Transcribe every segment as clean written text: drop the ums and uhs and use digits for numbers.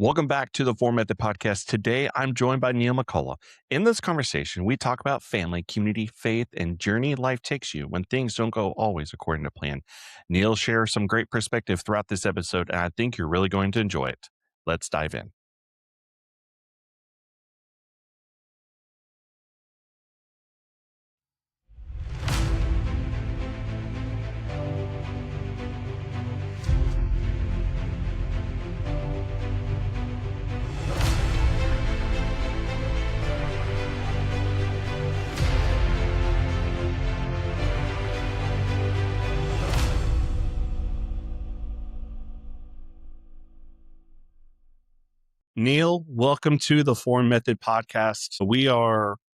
Welcome back to the Four Method Podcast. Today, I'm joined by Neil McCulloch. In this conversation, we talk about family, community, faith, and journey life takes you when things don't go always according to plan. Neil shares some great perspective throughout this episode, and I think you're really going to enjoy it. Let's dive in. Neil, welcome to the Four Method Podcast.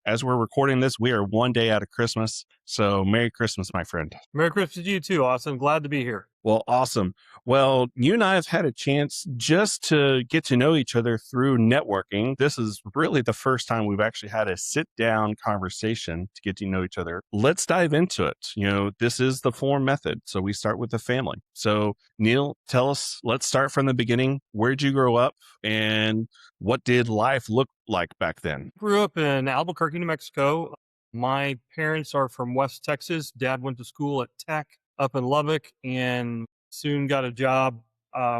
As we're recording this, we are one day out of Christmas. So Merry Christmas, my friend. Merry Christmas to you too, Austin. Glad to be here. Well, awesome. Well, you and I have had a chance just to get to know each other through networking. This is really the first time we've actually had a sit-down conversation to get to know each other. Let's dive into it. This is the Four Method. So we start with the family. So Neil, tell us, let's start from the beginning. Where'd you grow up and what did life look like back then? Grew up in Albuquerque, New Mexico. My parents are from West Texas. Dad went to school at Tech up in Lubbock and soon got a job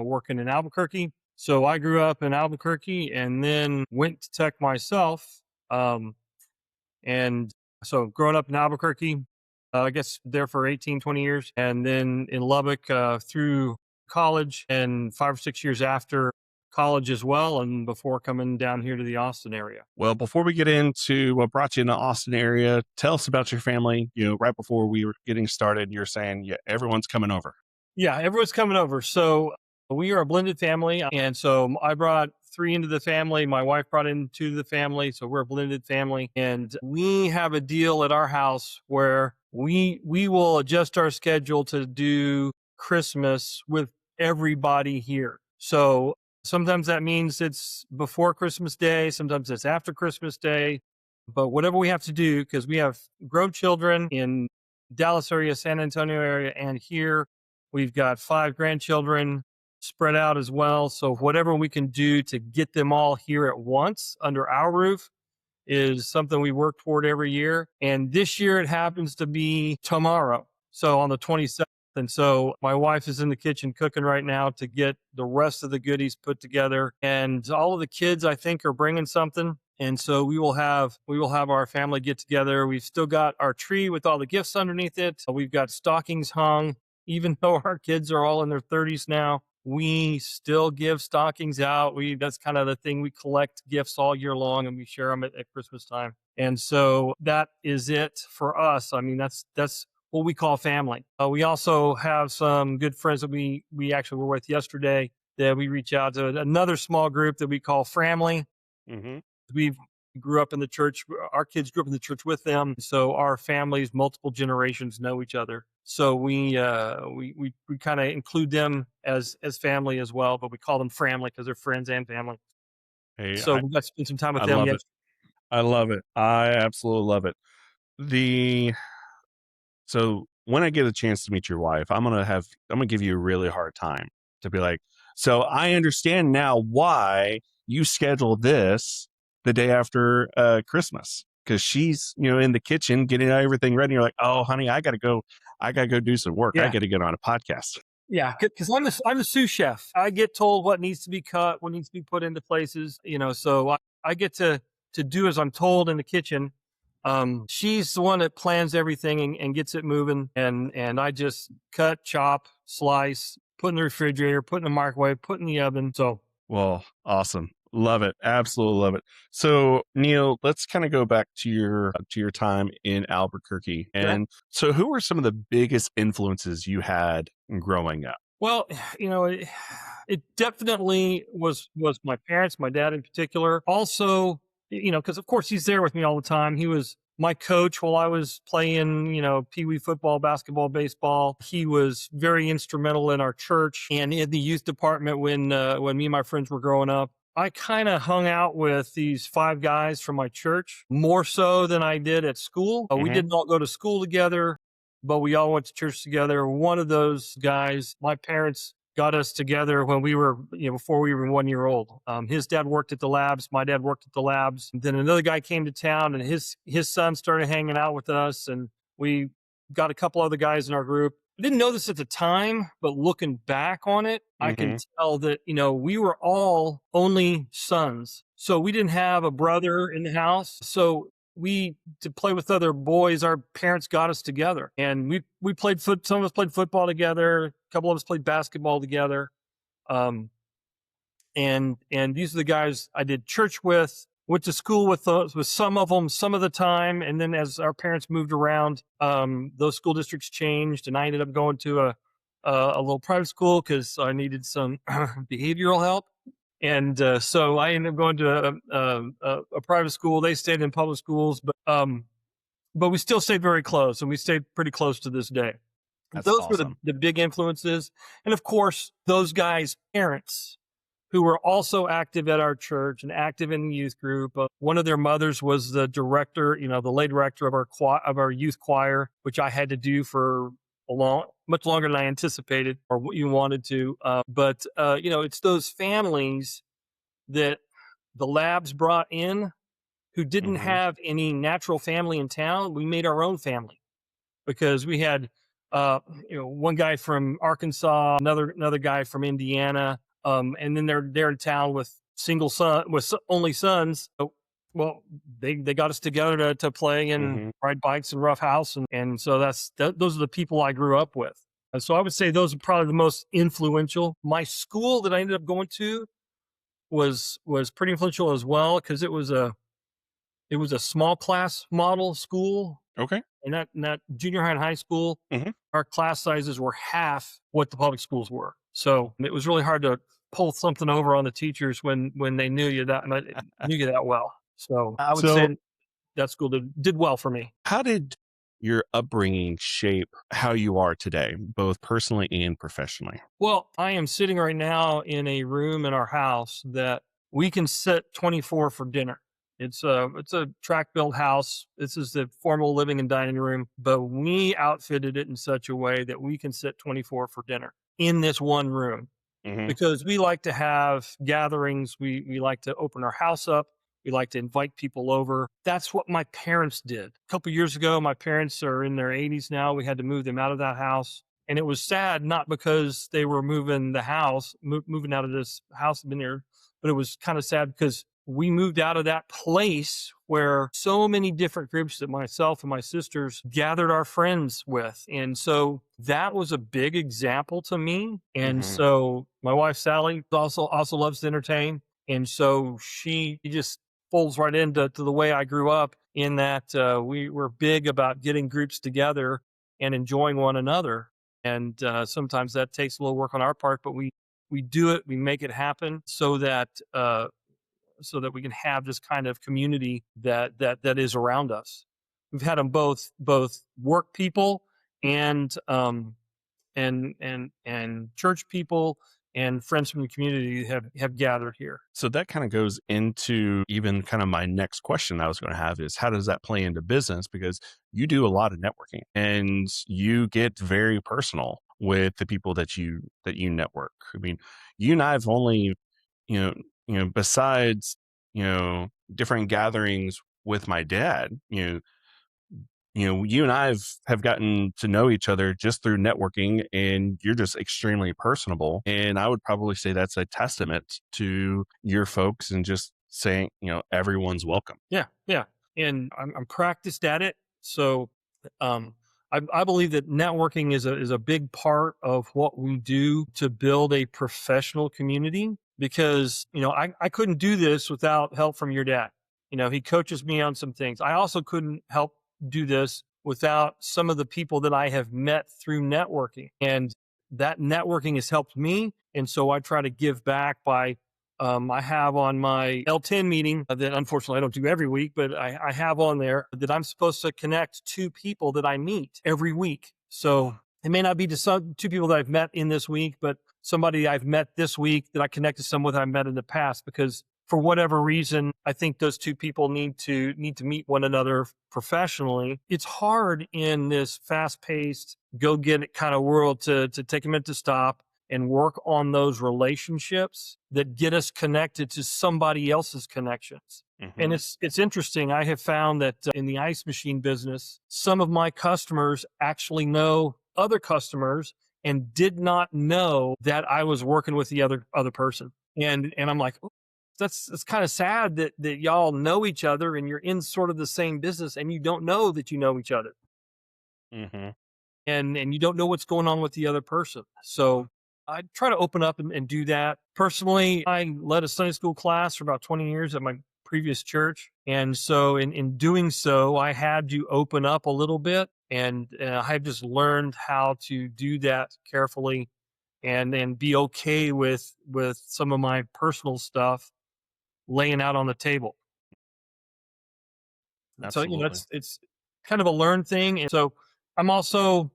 working in Albuquerque. So I grew up in Albuquerque and then went to Tech myself. And so growing up in Albuquerque, I guess there for 18, 20 years. And then in Lubbock through college and 5 or 6 years after college as well, and before coming down here to the Austin area. Well, before we get into what brought you in the Austin area, tell us about your family. Right before we were getting started, you're saying, everyone's coming over. Yeah, everyone's coming over. So we are a blended family. And so I brought 3 into the family. My wife brought in 2 to the family. So we're a blended family. And we have a deal at our house where we will adjust our schedule to do Christmas with everybody here. So sometimes that means it's before Christmas Day. Sometimes it's after Christmas Day. But whatever we have to do, because we have grown children in Dallas area, San Antonio area, and here we've got 5 grandchildren spread out as well. So whatever we can do to get them all here at once under our roof is something we work toward every year. And this year it happens to be tomorrow. So on the 27th. And so my wife is in the kitchen cooking right now to get the rest of the goodies put together. And all of the kids, I think, are bringing something. And so we will have our family get together. We've still got our tree with all the gifts underneath it. We've got stockings hung. Even though our kids are all in their 30s now, we still give stockings out. That's kind of the thing. We collect gifts all year long and we share them at Christmas time. And so that is it for us. I mean, that's what we call family. We also have some good friends that we actually were with yesterday that we reach out to, another small group that we call family. Mm-hmm. We grew up in the church. Our kids grew up in the church with them. So our families, multiple generations know each other. So we kind of include them as family as well, but we call them family because they're friends and family. Hey, so we got to spend some time with I them. love it. I love it. I absolutely love it. So when I get a chance to meet your wife, I'm gonna give you a really hard time to be like, so I understand now why you schedule this the day after Christmas. Because she's, in the kitchen getting everything ready. You're like, oh, honey, I gotta go do some work. Yeah. I gotta get on a podcast. Yeah, because I'm a sous chef. I get told what needs to be cut, what needs to be put into places. So I get to do as I'm told in the kitchen. She's the one that plans everything and gets it moving. And I just cut, chop, slice, put in the refrigerator, put in the microwave, put in the oven. So, well, awesome. Love it. Absolutely love it. So Neil, let's kind of go back to your time in Albuquerque. And so who were some of the biggest influences you had growing up? Well, it definitely was my parents, my dad in particular. Also, because of course he's there with me all the time. He was my coach while I was playing, pee-wee football, basketball, baseball. He was very instrumental in our church and in the youth department when me and my friends were growing up. I kind of hung out with these 5 guys from my church more so than I did at school. We didn't all go to school together, but we all went to church together. One of those guys, my parents got us together when we were, before we were 1 year old. His dad worked at the labs. My dad worked at the labs. And then another guy came to town, and his son started hanging out with us, and we got a couple other guys in our group. I didn't know this at the time, but looking back on it, I can Hmm. tell that, we were all only sons. So we didn't have a brother in the house. So to play with other boys, our parents got us together, and we played some of us played football together. A couple of us played basketball together. Um, and these are the guys I did church with, went to school with some of them some of the time. And then as our parents moved around, those school districts changed, and I ended up going to a little private school because I needed some behavioral help. And so I ended up going to a private school. They stayed in public schools, but we still stayed very close, and we stayed pretty close to this day. That's Those were awesome. the big influences. And of course, those guys' parents, who were also active at our church and active in the youth group. One of their mothers was the director, the lay director of our youth choir, which I had to do for much longer than I anticipated or what you wanted to. But it's those families that the labs brought in who didn't Hmm. have any natural family in town. We made our own family because we had one guy from Arkansas, another guy from Indiana, and then they're in town with only sons. So, well, they got us together to play and Hmm. ride bikes and rough house, and so those are the people I grew up with. And so I would say those are probably the most influential. My school that I ended up going to was pretty influential as well, because it was a small class model school. Okay. And that junior high and high school, Hmm. our class sizes were half what the public schools were. So it was really hard to pull something over on the teachers when they knew you that well. So I would So, say that school did well for me. how did your upbringing shape how you are today, both personally and professionally? Well, I am sitting right now in a room in our house that we can sit 24 for dinner. It's a track built house. This is the formal living and dining room, but we outfitted it in such a way that we can sit 24 for dinner in this one room, Hmm. because we like to have gatherings. We like to open our house up. We like to invite people over. That's what my parents did. A couple years ago, my parents are in their 80s now. We had to move them out of that house. And it was sad, not because they were moving the house, moving out of this house, been there, but it was kind of sad because we moved out of that place where so many different groups that myself and my sisters gathered our friends with. And so that was a big example to me. And Hmm. so my wife, Sally, also loves to entertain. And so she just folds right into the way I grew up, in that we were big about getting groups together and enjoying one another. And sometimes that takes a little work on our part, but we do it, we make it happen so that we can have this kind of community that is around us. We've had them both work people and church people and friends from the community have gathered here. So that kind of goes into even kind of my next question I was going to have is, how does that play into business? Because you do a lot of networking and you get very personal with the people that you network. I mean, you and I have only, you know, besides, different gatherings with my dad, you and have gotten to know each other just through networking, and you're just extremely personable. And I would probably say that's a testament to your folks and just saying, everyone's welcome. Yeah, yeah, and I'm practiced at it. So, um, I believe that networking is a big part of what we do to build a professional community. Because I couldn't do this without help from your dad. He coaches me on some things. I also couldn't help do this without some of the people that I have met through networking, and that networking has helped me. And so I try to give back by I have on my L10 meeting that unfortunately I don't do every week, but I have on there that I'm supposed to connect two people that I meet every week. So it may not be to two people that I've met in this week, but somebody I've met this week that I connected some with I met in the past, because for whatever reason, I think those two people need to meet one another professionally. It's hard in this fast paced, go get it kind of world to take a minute to stop and work on those relationships that get us connected to somebody else's connections. And Hmm. it's interesting. I have found that in the ice machine business, some of my customers actually know other customers and did not know that I was working with the other person. And I'm like, "Oh, that's kind of sad that y'all know each other and you're in sort of the same business and you don't know that you know each other Hmm. and you don't know what's going on with the other person." So I try to open up and do that. Personally, I led a Sunday school class for about 20 years at my previous church. And so in doing so, I had to open up a little bit and I've just learned how to do that carefully and be okay with some of my personal stuff laying out on the table. So, Absolutely. it's kind of a learned thing. And so I'm also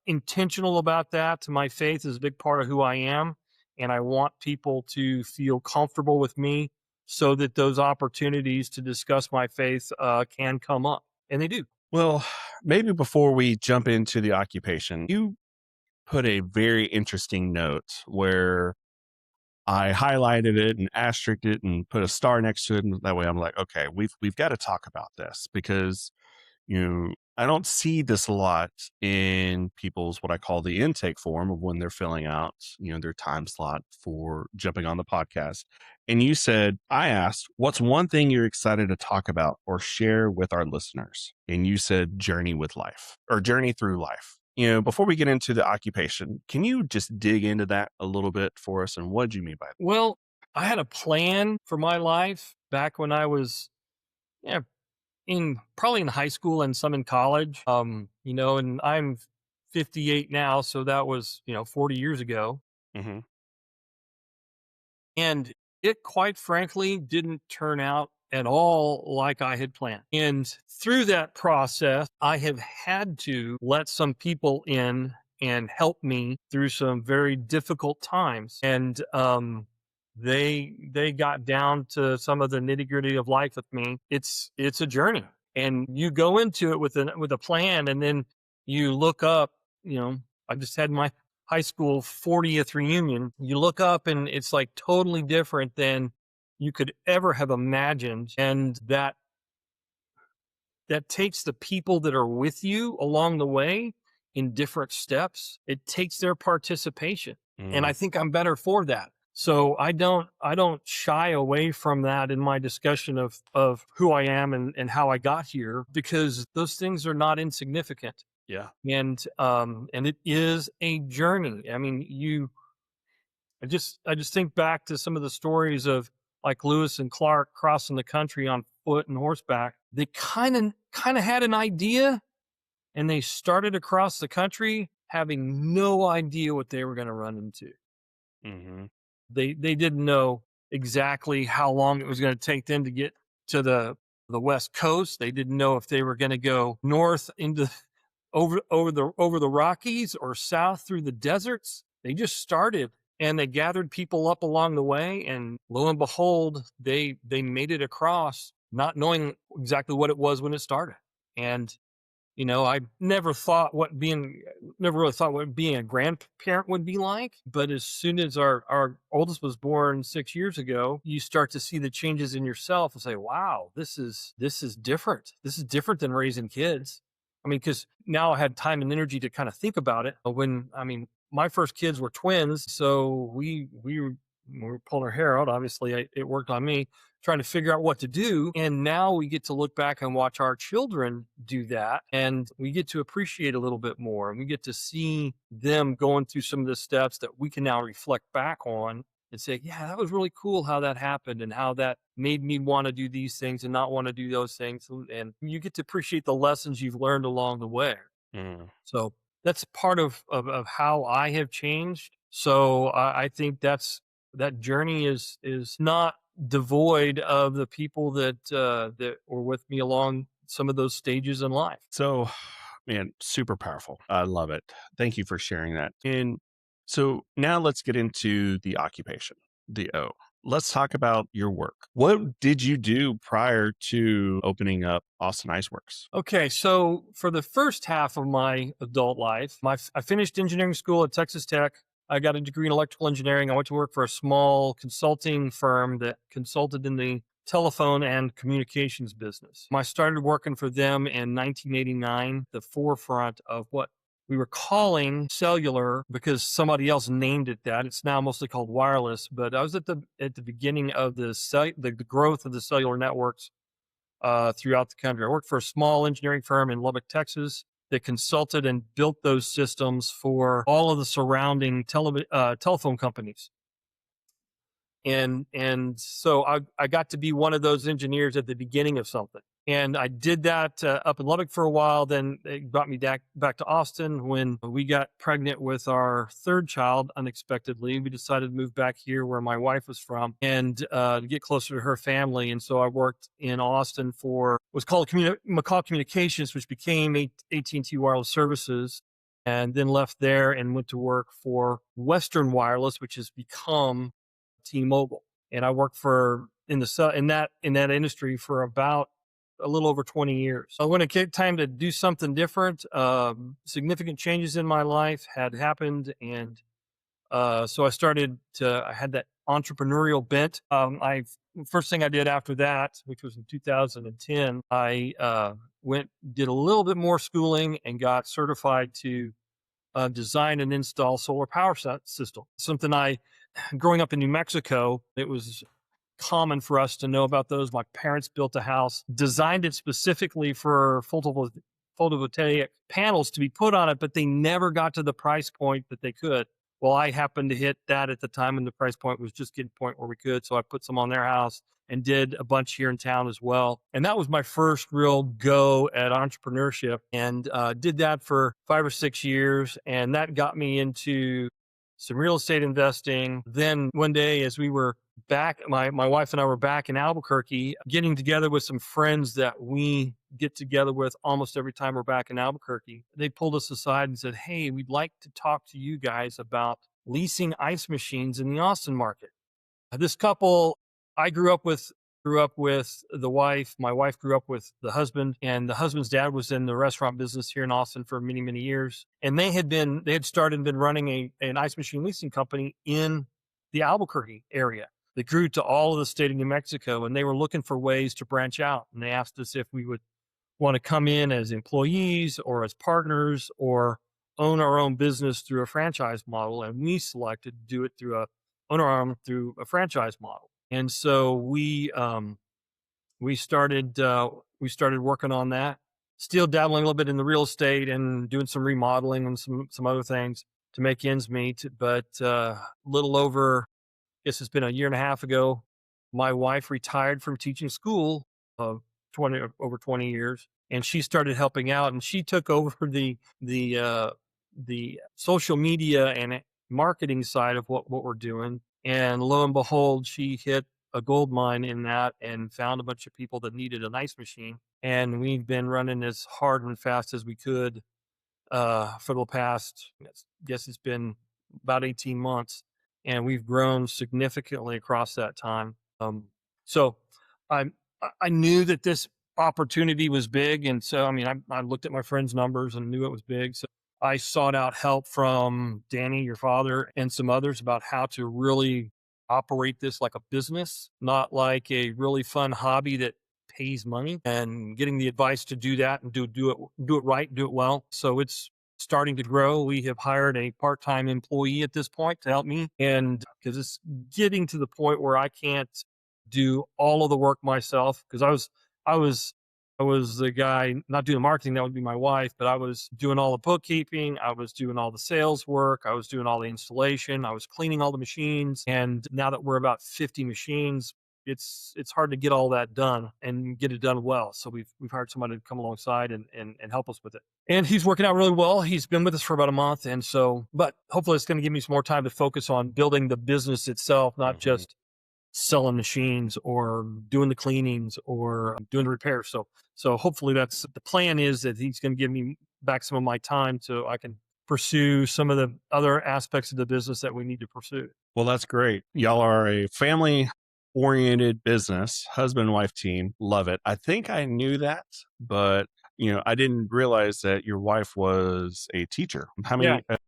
intentional about that. My faith is a big part of who I am, and I want people to feel comfortable with me so that those opportunities to discuss my faith can come up, and they do. Well, maybe before we jump into the occupation, you put a very interesting note where I highlighted it and asterisked it and put a star next to it, and that way I'm like, okay, we've got to talk about this because I don't see this a lot in people's what I call the intake form of when they're filling out, their time slot for jumping on the podcast. And you said, I asked, what's one thing you're excited to talk about or share with our listeners? And you said journey with life or journey through life. Before we get into the occupation, can you just dig into that a little bit for us? And what do you mean by that? Well, I had a plan for my life back when I was, yeah, in probably in high school and some in college. And I'm 58 now, so that was 40 years ago. Hmm. And it quite frankly didn't turn out at all like I had planned. And through that process, I have had to let some people in and help me through some very difficult times. And they got down to some of the nitty-gritty of life with me. It's a journey. And you go into it with a plan, and then you look up, I just had my high school 40th reunion. You look up and it's like totally different than you could ever have imagined. And that takes the people that are with you along the way in different steps. It takes their participation. And Mm, I think I'm better for that. So I don't shy away from that in my discussion of who I am and how I got here, because those things are not insignificant. yeah. And it is a journey. I mean, I just think back to some of the stories of like Lewis and Clark crossing the country on foot and horseback. They kind of had an idea, and they started across the country having no idea what they were going to run into. Hmm. They didn't know exactly how long it was going to take them to get to the west coast. They didn't know if they were going to go north into over the Rockies or south through the deserts. They just started, and they gathered people up along the way, and lo and behold, they made it across, not knowing exactly what it was when it started. And I never really thought what being a grandparent would be like. But as soon as our oldest was born 6 years ago, you start to see the changes in yourself and say, wow, this is different. This is different than raising kids. I mean, because now I had time and energy to kind of think about it. My first kids were twins, so we were pulling our hair out. Obviously, it worked on me trying to figure out what to do. And now we get to look back and watch our children do that. And we get to appreciate a little bit more. And we get to see them going through some of the steps that we can now reflect back on and say, yeah, that was really cool how that happened and how that made me want to do these things and not want to do those things. And you get to appreciate the lessons you've learned along the way. Mm. So that's part of how I have changed. So I think that journey is not devoid of the people that were with me along some of those stages in life. So, man, super powerful. I love it. Thank you for sharing that. And so now let's get into the occupation, the O. Let's talk about your work. What did you do prior to opening up Austin Iceworks? Okay, so for the first half of my adult life, I finished engineering school at Texas Tech. I got a degree in electrical engineering. I went to work for a small consulting firm that consulted in the telephone and communications business. I started working for them in 1989, the forefront of what we were calling cellular because somebody else named it that. It's now mostly called wireless, but I was at the beginning of the growth of the cellular networks throughout the country. I worked for a small engineering firm in Lubbock, Texas, that consulted and built those systems for all of the surrounding telephone companies. And so I got to be one of those engineers at the beginning of something. And I did that up in Lubbock for a while. Then it brought me back to Austin when we got pregnant with our third child unexpectedly. We decided to move back here where my wife was from and to get closer to her family. And so I worked in Austin for what's called McCulloch Communications, which became AT&T Wireless Services, and then left there and went to work for Western Wireless, which has become T-Mobile. And I worked in that industry for about a little over 20 years. So when it came time to do something different, significant changes in my life had happened. And so I had that entrepreneurial bent. First thing I did after that, which was in 2010, I did a little bit more schooling and got certified to design and install solar power system. Growing up in New Mexico, it was common for us to know about those. My parents built a house, designed it specifically for photovoltaic panels to be put on it, but they never got to the price point that they could. Well, I happened to hit that at the time, and the price point was just getting to the point where we could. So I put some on their house and did a bunch here in town as well. And that was my first real go at entrepreneurship, and did that for 5 or 6 years. And that got me into some real estate investing. Then one day, as we were back, my wife and I were back in Albuquerque, getting together with some friends that we get together with almost every time we're back in Albuquerque. They pulled us aside and said, "Hey, we'd like to talk to you guys about leasing ice machines in the Austin market." This couple, I grew up with the wife. My wife grew up with the husband, and the husband's dad was in the restaurant business here in Austin for many, many years. And they had started and been running an ice machine leasing company in the Albuquerque area. They grew to all of the state of New Mexico, and they were looking for ways to branch out. And they asked us if we would want to come in as employees or as partners or own our own business through a franchise model. And we selected to do it through a franchise model. And so we started working on that, still dabbling a little bit in the real estate and doing some remodeling and some other things to make ends meet. But little over, I guess it's been a year and a half ago, my wife retired from teaching school of over 20 years, and she started helping out, and she took over the social media and marketing side of what we're doing. And lo and behold, she hit a gold mine in that and found a bunch of people that needed an ice machine. And we've been running as hard and fast as we could for the past, I guess it's been about 18 months. And we've grown significantly across that time. So I knew that this opportunity was big. And so, I mean, I looked at my friend's numbers and knew it was big. So I sought out help from Danny, your father, and some others about how to really operate this like a business, not like a really fun hobby that pays money, and getting the advice to do that and do it right, do it well. So it's starting to grow. We have hired a part-time employee at this point to help me, and because it's getting to the point where I can't do all of the work myself, because I was the guy not doing marketing. That would be my wife, but I was doing all the bookkeeping. I was doing all the sales work. I was doing all the installation. I was cleaning all the machines. And now that we're about 50 machines, it's hard to get all that done and get it done well. So we've hired somebody to come alongside and help us with it. And he's working out really well. He's been with us for about a month. And so, but hopefully it's going to give me some more time to focus on building the business itself, not just selling machines or doing the cleanings or doing the repairs. So hopefully that's the plan, is that he's going to give me back some of my time so I can pursue some of the other aspects of the business that we need to pursue. Well, that's great. Y'all are a family oriented business, husband and wife team. Love it. I think I knew that, but I didn't realize that your wife was a teacher. How Yeah. many,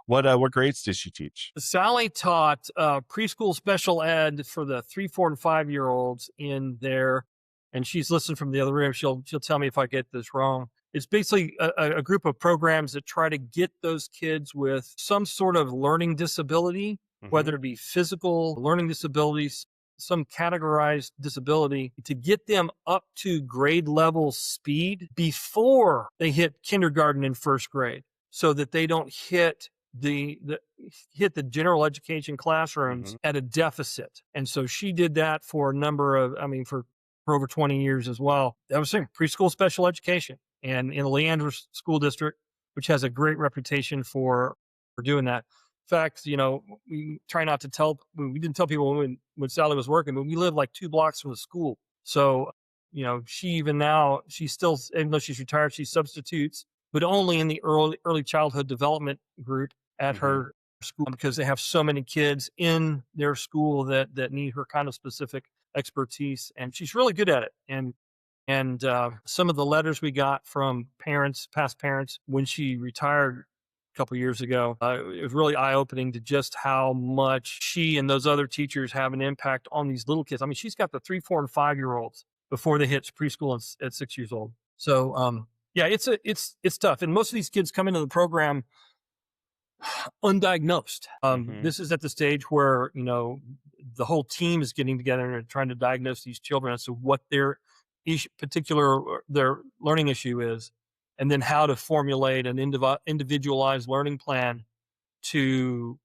What grades did she teach? Sally taught preschool special ed for the 3, 4, and 5 year olds in there, and she's listening from the other room. She'll tell me if I get this wrong. It's basically a group of programs that try to get those kids with some sort of learning disability, Hmm. whether it be physical learning disabilities, some categorized disability, to get them up to grade level speed before they hit kindergarten and first grade, so that they don't hit the general education classrooms Hmm. at a deficit. And so she did that for a number of, I mean, for over 20 years as well. That was saying preschool special education, and in the Leandra School District, which has a great reputation for doing that. In fact, we try not to tell, we didn't tell people when Sally was working, but we live like 2 blocks from the school. So, she even now, she still, even though she's retired, she substitutes, but only in the early childhood development group at Hmm. her school, because they have so many kids in their school that need her kind of specific expertise, and she's really good at it. And some of the letters we got from parents, past parents, when she retired a couple years ago, it was really eye opening to just how much she and those other teachers have an impact on these little kids. I mean, she's got the 3, 4, and 5 year olds before they hit preschool at 6 years old. So, yeah, it's tough, and most of these kids come into the program undiagnosed. Hmm. This is at the stage where the whole team is getting together and trying to diagnose these children as to what their their learning issue is, and then how to formulate an individualized learning plan to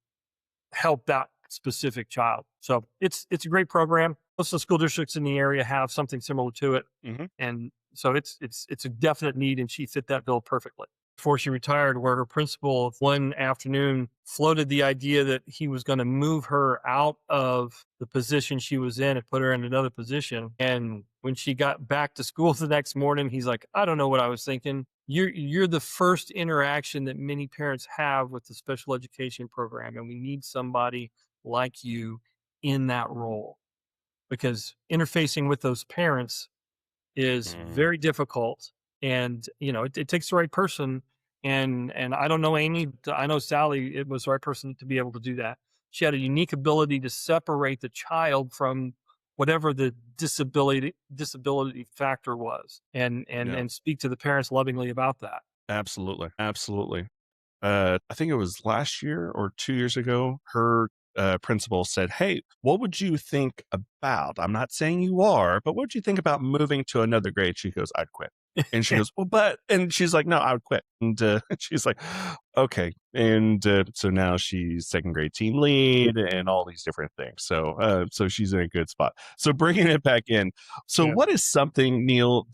help that specific child. So it's a great program. Most of the school districts in the area have something similar to it, Hmm. and so it's a definite need, and she fit that bill perfectly. Before she retired, where her principal one afternoon floated the idea that he was going to move her out of the position she was in and put her in another position. And when she got back to school the next morning, he's like, "I don't know what I was thinking. You're the first interaction that many parents have with the special education program, and we need somebody like you in that role, because interfacing with those parents is Hmm. very difficult, and it takes the right person. And I don't know Amy, I know Sally, it was the right person to be able to do that. She had a unique ability to separate the child from whatever the disability factor was, Yeah, and speak to the parents lovingly about that. absolutely, absolutely. I think it was last year or 2 years ago. Her principal said, "Hey, what would you think about? I'm not saying you are, but what would you think about moving to another grade?" She goes, "I'd quit." And she goes, "Well, and she's like, "No, I would quit." And she's like, "Okay." And so now she's second grade team lead and all these different things. So she's in a good spot. So bringing it back in. So Yeah. what is something, Neil,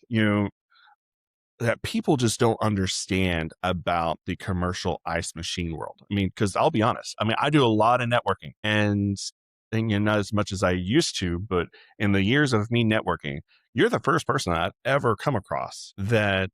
you know that people just don't understand about the commercial ice machine world? I mean, because I'll be honest, I mean, I do a lot of networking and not as much as I used to, but in the years of me networking, you're the first person I've ever come across that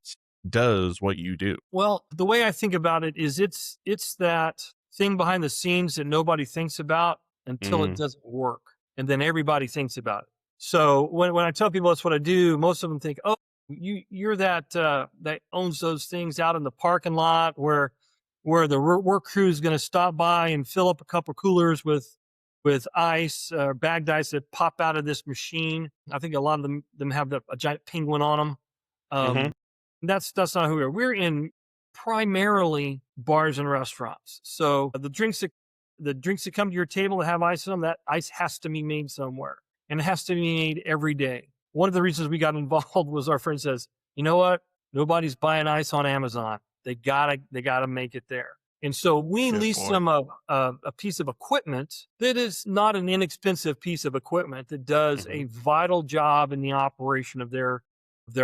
does what you do. Well, the way I think about it is it's that thing behind the scenes that nobody thinks about until it Mm, doesn't work. And then everybody thinks about it. So when I tell people that's what I do, most of them think, "Oh, you're that that owns those things out in the parking lot where the work crew is going to stop by and fill up a couple coolers with ice, bagged ice that pop out of this machine." I think a lot of them have a giant penguin on them. hmm. That's not who we are. We're in primarily bars and restaurants. So the drinks that come to your table that have ice in them, that ice has to be made somewhere, and it has to be made every day. One of the reasons we got involved was our friend says, "You know what? Nobody's buying ice on Amazon. They gotta make it there." And so we Good leased boy. them a piece of equipment that is not an inexpensive piece of equipment that does Hmm. a vital job in the operation of their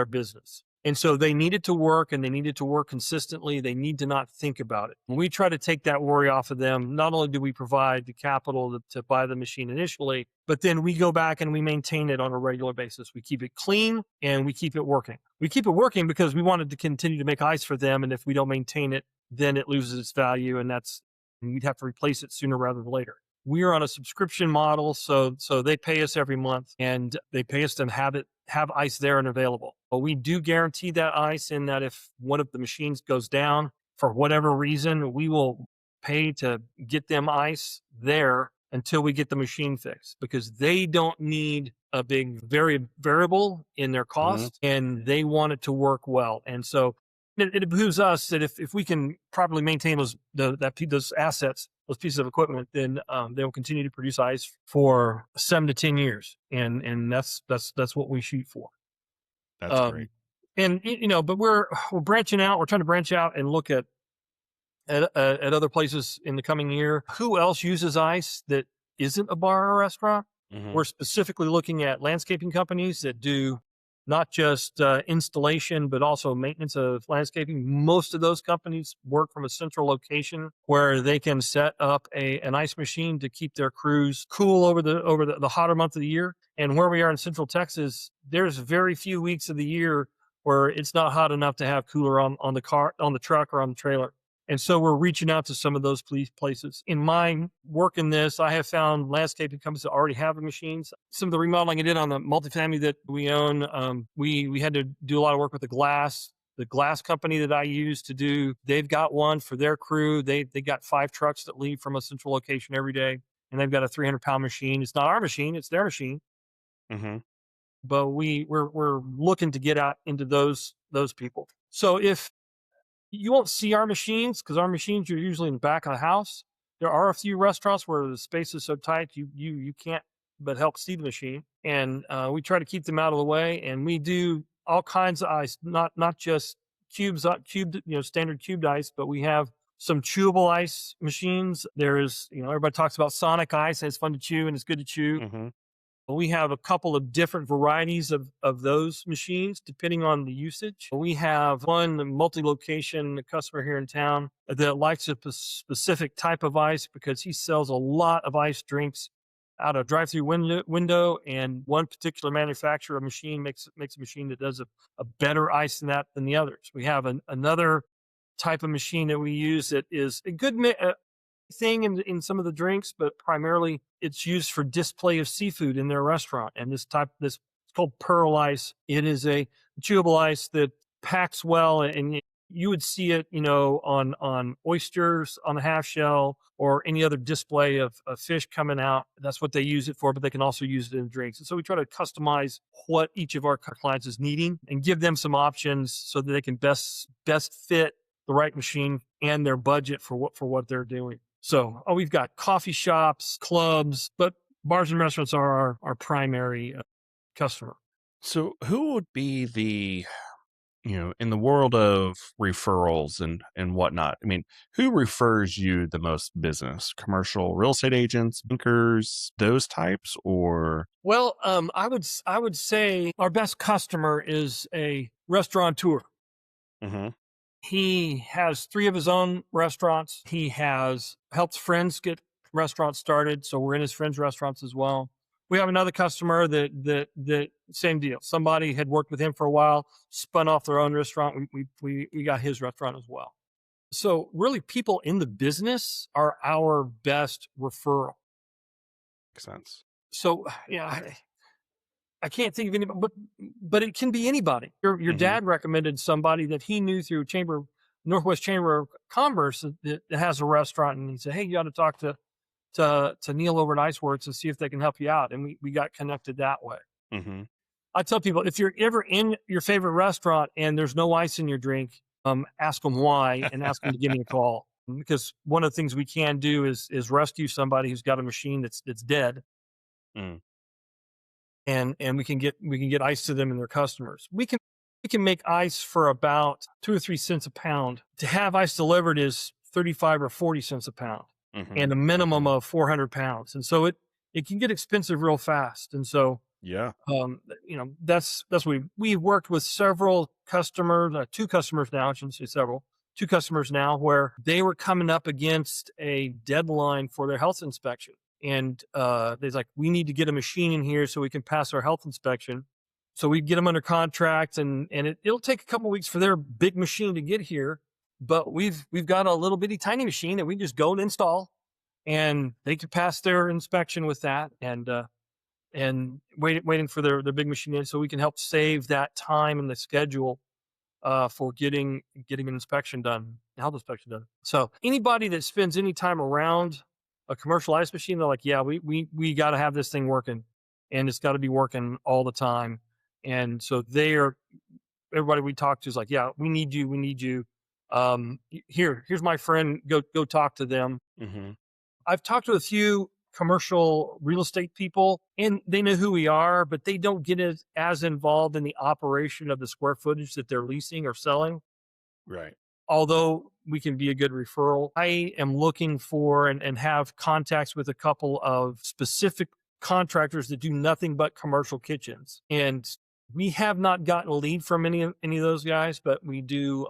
business. And so they need it to work, and they need it to work consistently. They need to not think about it. When we try to take that worry off of them, not only do we provide the capital to buy the machine initially, but then we go back and we maintain it on a regular basis. We keep it clean and we keep it working. We keep it working because we wanted to continue to make ice for them. And if we don't maintain it, then it loses its value, and we'd have to replace it sooner rather than later. We are on a subscription model, so they pay us every month, and they pay us to have ice there and available. But we do guarantee that ice, in that if one of the machines goes down, for whatever reason, we will pay to get them ice there until we get the machine fixed, because they don't need a big variable in their Hmm. cost, and they want it to work well. And so it behooves us that if we can properly maintain those assets, those pieces of equipment, then they will continue to produce ice for 7 to 10 years, and that's what we shoot for. That's great. Um, and but we're branching out. We're trying to branch out and look at other places in the coming year. Who else uses ice that isn't a bar or restaurant? Hmm. We're specifically looking at landscaping companies that do not just installation, but also maintenance of landscaping. Most of those companies work from a central location where they can set up an ice machine to keep their crews cool over the hotter month of the year. And where we are in Central Texas, there's very few weeks of the year where it's not hot enough to have cooler on the car, on the truck, or on the trailer. And so we're reaching out to some of those places. In my work in this, I have found landscaping companies that already have the machines. Some of the remodeling I did on the multifamily that we own, we had to do a lot of work with the glass. The glass company that I use to do, they've got one for their crew. They got 5 trucks that leave from a central location every day, and they've got a 300-pound machine. It's not our machine; it's their machine. Hmm. But we're looking to get out into those people. So if you won't see our machines, because our machines are usually in the back of the house. There are a few restaurants where the space is so tight you can't but help see the machine, and we try to keep them out of the way. And we do all kinds of ice, not just cubed, standard cubed ice, but we have some chewable ice machines. There is, everybody talks about Sonic ice, and it's fun to chew and it's good to chew. Hmm. We have a couple of different varieties of those machines depending on the usage. We have one multi-location customer here in town that likes a specific type of ice because he sells a lot of ice drinks out a drive-through window, and one particular manufacturer of machine makes a machine that does a better ice than the others. We have another type of machine that we use that is a good thing in some of the drinks, but primarily it's used for display of seafood in their restaurant. And this it's called pearl ice. It is a chewable ice that packs well, and you would see it, on oysters on a half shell or any other display of fish coming out. That's what they use it for, but they can also use it in drinks. And so we try to customize what each of our clients is needing and give them some options so that they can best fit the right machine and their budget for what they're doing. So, we've got coffee shops, clubs, but bars and restaurants are our primary customer. So, who would be in the world of referrals and whatnot? I mean, who refers you the most business? Commercial real estate agents, bankers, those types, or? Well, I would say our best customer is a restaurateur. Hmm. He has 3 of his own restaurants. He has helped friends get restaurants started, so we're in his friends' restaurants as well. We have another customer that same deal. Somebody had worked with him for a while, spun off their own restaurant. We got his restaurant as well. So really, people in the business are our best referral. Makes sense. So yeah, I can't think of anybody, but it can be anybody. Your Hmm. dad recommended somebody that he knew through Northwest Chamber of Commerce that has a restaurant, and he said, "Hey, you got to talk to Neil over at Iceworks and see if they can help you out." And we got connected that way. Hmm. I tell people, if you're ever in your favorite restaurant and there's no ice in your drink, ask them why and ask them to give me a call, because one of the things we can do is rescue somebody who's got a machine that's dead, Mm. and we can get ice to them and their customers. We can make ice for about 2 or 3 cents a pound. To have ice delivered is 35 or 40 cents a pound, Hmm. and a minimum Hmm. of 400 pounds. And so it can get expensive real fast. And so Yeah. that's we've worked with several customers, 2 customers now. I shouldn't say several. 2 customers now where they were coming up against a deadline for their health inspection, and they're like, "We need to get a machine in here so we can pass our health inspection." So we get them under contract, and it'll take a couple of weeks for their big machine to get here. But we've got a little bitty tiny machine that we just go and install, and they could pass their inspection with that, and waiting for their big machine in, so we can help save that time and the schedule for getting an inspection done, health inspection done. So anybody that spends any time around a commercial ice machine, they're like, yeah, we got to have this thing working, and it's got to be working all the time. And so they're everybody we talk to is like, yeah, we need you. Here's my friend. Go talk to them. Hmm. I've talked to a few commercial real estate people and they know who we are, but they don't get as involved in the operation of the square footage that they're leasing or selling. Right. Although we can be a good referral, I am looking for and have contacts with a couple of specific contractors that do nothing but commercial kitchens. And we have not gotten a lead from any of those guys, but we do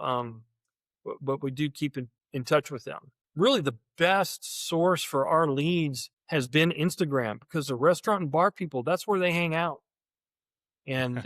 keep in touch with them. Really, the best source for our leads has been Instagram because the restaurant and bar people, that's where they hang out. And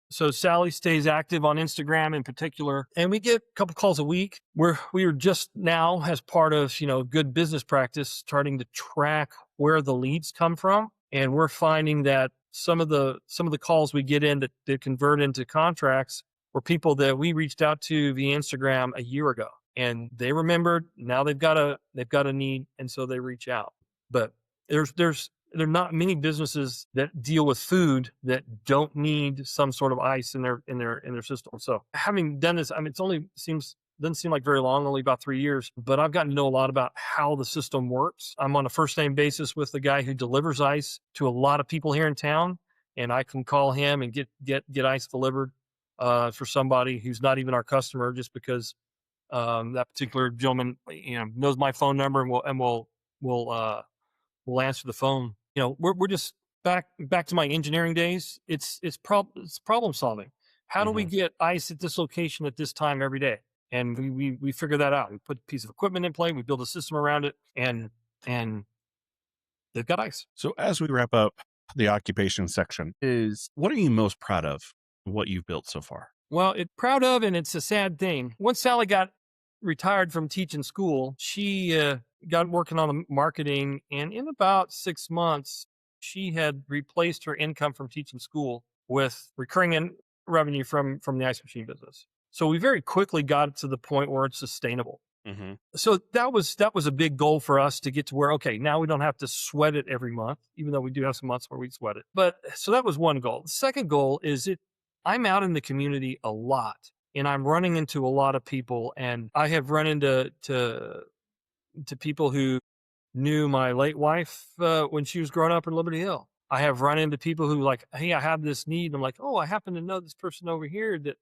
so Sally stays active on Instagram in particular, and we get a couple calls a week where we are just now, as part of good business practice, starting to track where the leads come from, and we're finding that some of the calls we get in that convert into contracts were people that we reached out to via Instagram a year ago, and they remembered. Now they've got a need, and so they reach out. But there are not many businesses that deal with food that don't need some sort of ice in their system. So having done this, I mean, doesn't seem like very long, only about 3 years, but I've gotten to know a lot about how the system works. I'm on a first name basis with the guy who delivers ice to a lot of people here in town, and I can call him and get ice delivered for somebody who's not even our customer, just because that particular gentleman knows my phone number and will answer the phone. We're just back to my engineering days. It's problem solving. How do we Hmm. get ice at this location at this time every day? And we figure that out. We put a piece of equipment in play. We build a system around it, and they've got ice. So as we wrap up the occupation section, is what are you most proud of what you've built so far? Well, it's proud of, and it's a sad thing. Once Sally got retired from teaching school, she got working on the marketing, and in about 6 months, she had replaced her income from teaching school with revenue from the ice machine business. So we very quickly got to the point where it's sustainable. Hmm. So that was a big goal for us to get to where, okay, now we don't have to sweat it every month, even though we do have some months where we sweat it. But so that was one goal. The second goal is I'm out in the community a lot, and I'm running into a lot of people, and I have run into to people who knew my late wife when she was growing up in Liberty Hill. I have run into people who like, hey, I have this need. I'm like, oh, I happen to know this person over here that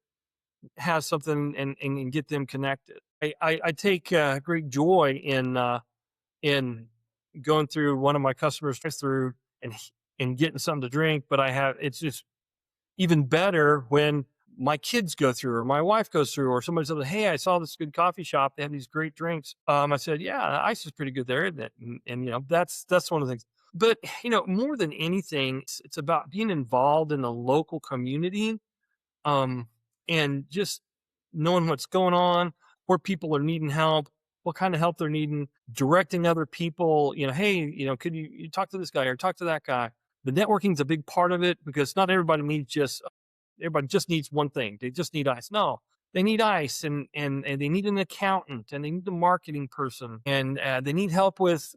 has something, and get them connected. I take great joy in going through one of my customers through and getting something to drink. But it's just even better when my kids go through or my wife goes through or somebody says, hey, I saw this good coffee shop. They have these great drinks. I said, yeah, ice is pretty good there, isn't it? And that's one of the things. But more than anything, it's about being involved in the local community, um, and just knowing what's going on, where people are needing help, what kind of help they're needing, directing other people. Hey, could you talk to this guy or talk to that guy? The networking is a big part of it because not everybody just needs one thing. They just need ice. No, they need ice, and they need an accountant, and they need a marketing person, and they need help with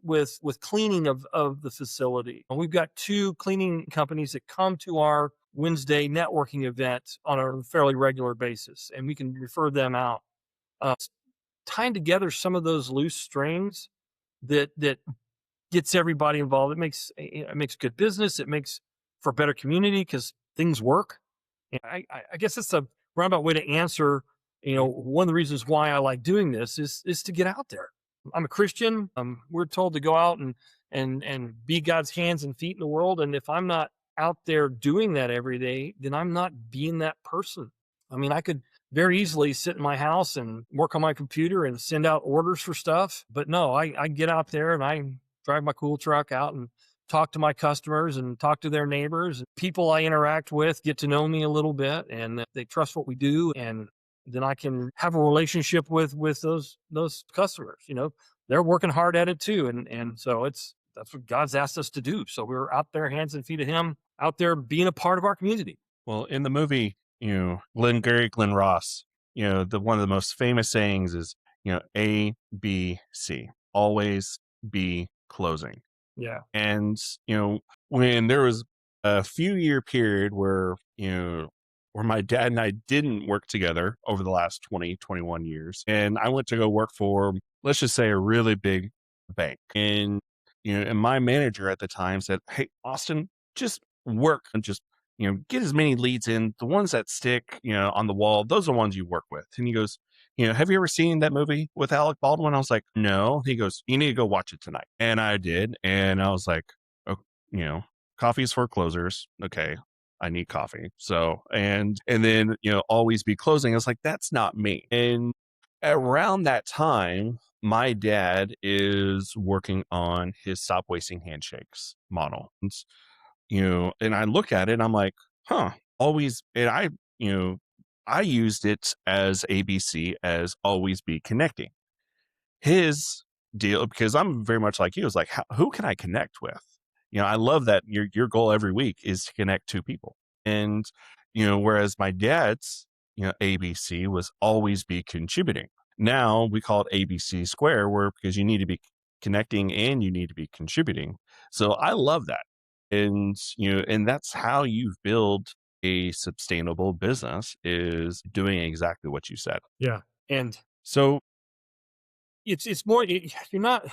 cleaning of the facility. And we've got two cleaning companies that come to our Wednesday networking event on a fairly regular basis, and we can refer them out. Tying together some of those loose strings that gets everybody involved. It makes good business. It makes for a better community because things work. And I guess that's a roundabout way to answer. One of the reasons why I like doing this is to get out there. I'm a Christian. We're told to go out and be God's hands and feet in the world. And if I'm not out there doing that every day, then I'm not being that person. I mean, I could very easily sit in my house and work on my computer and send out orders for stuff. But no, I get out there and I drive my cool truck out and talk to my customers and talk to their neighbors. People I interact with get to know me a little bit, and they trust what we do. And then I can have a relationship with those customers. They're working hard at it too. And so that's what God's asked us to do. So we're out there, hands and feet of him, out there being a part of our community. Well, in the movie Glenn Ross, the one of the most famous sayings is, A, B, C, always be closing. Yeah. And, when there was a few year period where, where my dad and I didn't work together over the last 21 years, and I went to go work for, let's just say, a really big bank. And my manager at the time said, "Hey, Austin, just work and just, get as many leads in. The ones that stick, on the wall, those are the ones you work with." And he goes, "Have you ever seen that movie with Alec Baldwin?" I was like, "No." He goes, "You need to go watch it tonight." And I did. And I was like, "Oh, you know, coffee's for closers. Okay. I need coffee." So, and then, always be closing. I was like, that's not me. And around that time, my dad is working on his stop wasting handshakes model. And I look at it and I'm like, huh, always. And you know, I used it as ABC, as always be connecting. His deal, because I'm very much like you, is like, who can I connect with? I love that your goal every week is to connect two people. And, whereas my dad's, ABC was always be contributing. Now we call it ABC square, where because you need to be connecting and you need to be contributing. So I love that. And that's how you build a sustainable business, is doing exactly what you said. Yeah. And So it's more, you're not,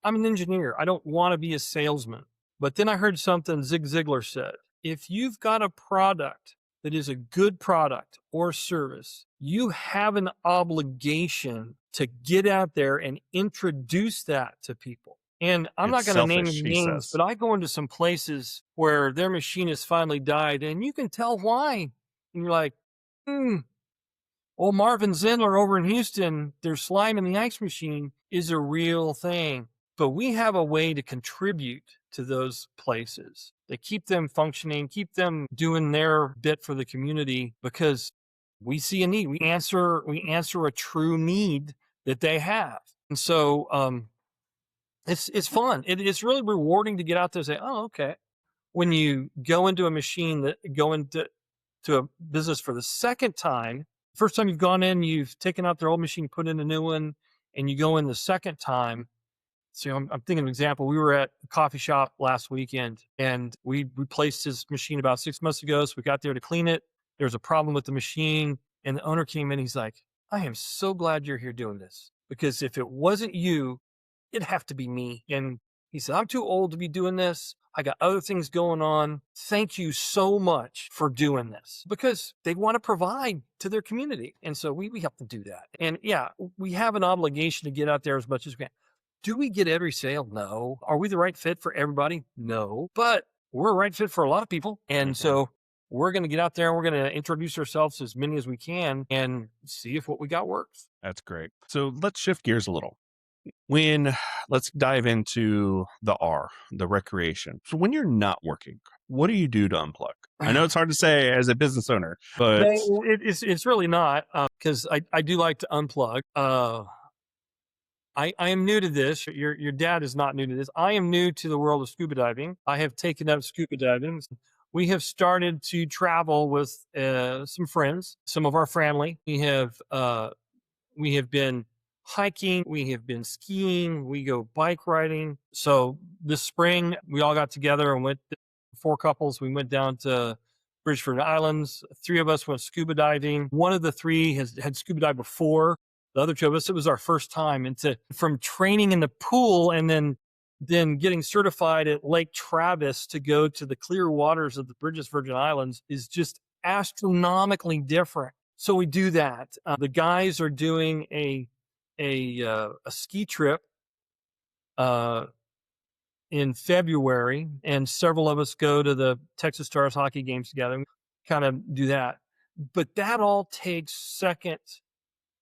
I'm an engineer. I don't want to be a salesman. But then I heard something Zig Ziglar said. If you've got a product that is a good product or service, you have an obligation to get out there and introduce that to people. And I'm it's not going to name selfish, any he names, says. but I go into some places where their machine has finally died and you can tell why. And you're like, hmm, old Marvin Zindler over in Houston, their slime in the ice machine is a real thing. But we have a way to contribute to those places, to keep them functioning, keep them doing their bit for the community, because we see a need. We answer a true need that they have. And so it's fun. It's really rewarding to get out there and say, oh, okay. When you go into a machine, that go into a business for the second time, first time you've gone in, you've taken out their old machine, put in a new one, and you go in the second time. So I'm thinking of an example. We were at a coffee shop last weekend and we replaced his machine about 6 months ago. So we got there to clean it. There was a problem with the machine and the owner came in. He's like, I am so glad you're here doing this, because if it wasn't you, it'd have to be me. And he said, I'm too old to be doing this. I got other things going on. Thank you so much for doing this, because they want to provide to their community. And so we help them do that. And yeah, we have an obligation to get out there as much as we can. Do we get every sale? No. Are we the right fit for everybody? No. But we're a right fit for a lot of people. And Mhm. so we're going to get out there and we're going to introduce ourselves to as many as we can and see if what we got works. That's great. So let's shift gears a little. When Let's dive into the R, the recreation. So when you're not working, what do you do to unplug? I know it's hard to say as a business owner, but No, it's really not, because I do like to unplug. I am new to this. Your dad is not new to this. I am new to the world of scuba diving. I have taken up scuba diving. We have started to travel with some friends, some of our family. We have been hiking, we have been skiing, we go bike riding. So this spring, we all got together and went, 4 couples. We went down to Bridgeford Islands. 3 of us went scuba diving. One of the three has had scuba dived before. The other 2 of us, it was our first time. And from training in the pool and then getting certified at Lake Travis to go to the clear waters of the British Virgin Islands is just astronomically different. So we do that. The guys are doing a ski trip uh, in February, and several of us go to the Texas Stars hockey games together. We kind of do that, but that all takes second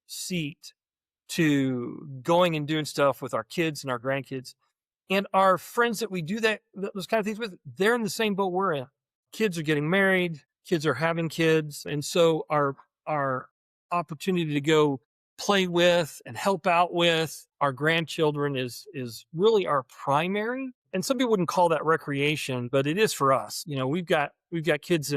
seat to going and doing stuff with our kids and our grandkids and our friends that we do those kind of things with. They're in the same boat we're in. Kids are getting married, kids are having kids, and so our opportunity to go play with and help out with our grandchildren is really our primary. And some people wouldn't call that recreation, but it is for us. We've got kids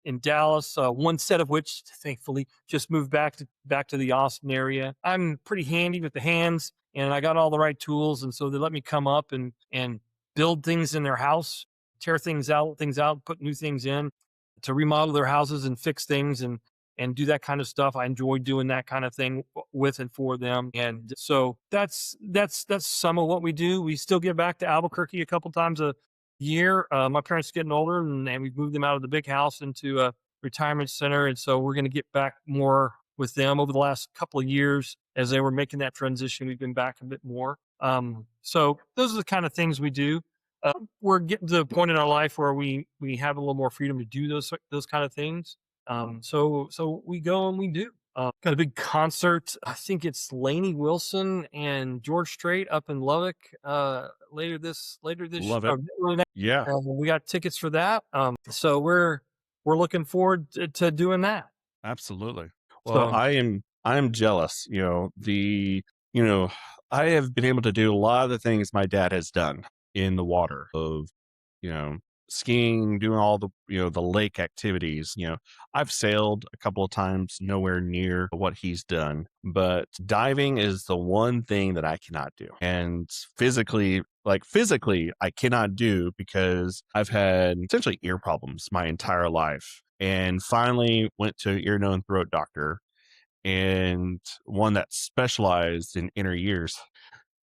in Dallas, one set of which thankfully just moved back to the Austin area. I'm pretty handy with the hands, and I got all the right tools, and so they let me come up and build things in their house, tear things out, put new things in, to remodel their houses and fix things and do that kind of stuff. I enjoy doing that kind of thing with and for them. And so that's some of what we do. We still get back to Albuquerque a couple times a year. My parents are getting older, and we've moved them out of the big house into a retirement center. And so we're going to get back more with them over the last couple of years as they were making that transition. We've been back a bit more. So those are the kind of things we do. We're getting to the point in our life where we have a little more freedom to do those kind of things. So we go and we do. Got a big concert. I think it's Lainey Wilson and George Strait up in Lubbock later this Love it. early next. Yeah, We got tickets for that. So we're looking forward to doing that. absolutely. Well, So I am jealous. You know, I have been able to do a lot of the things my dad has done in the water of, you know, skiing, doing all the, the lake activities. I've sailed a couple of times, nowhere near what he's done, but diving is the one thing that I cannot do. And physically, I cannot do because I've had essentially ear problems my entire life. And finally went to ear, nose, and throat doctor, and one that specialized in inner ears.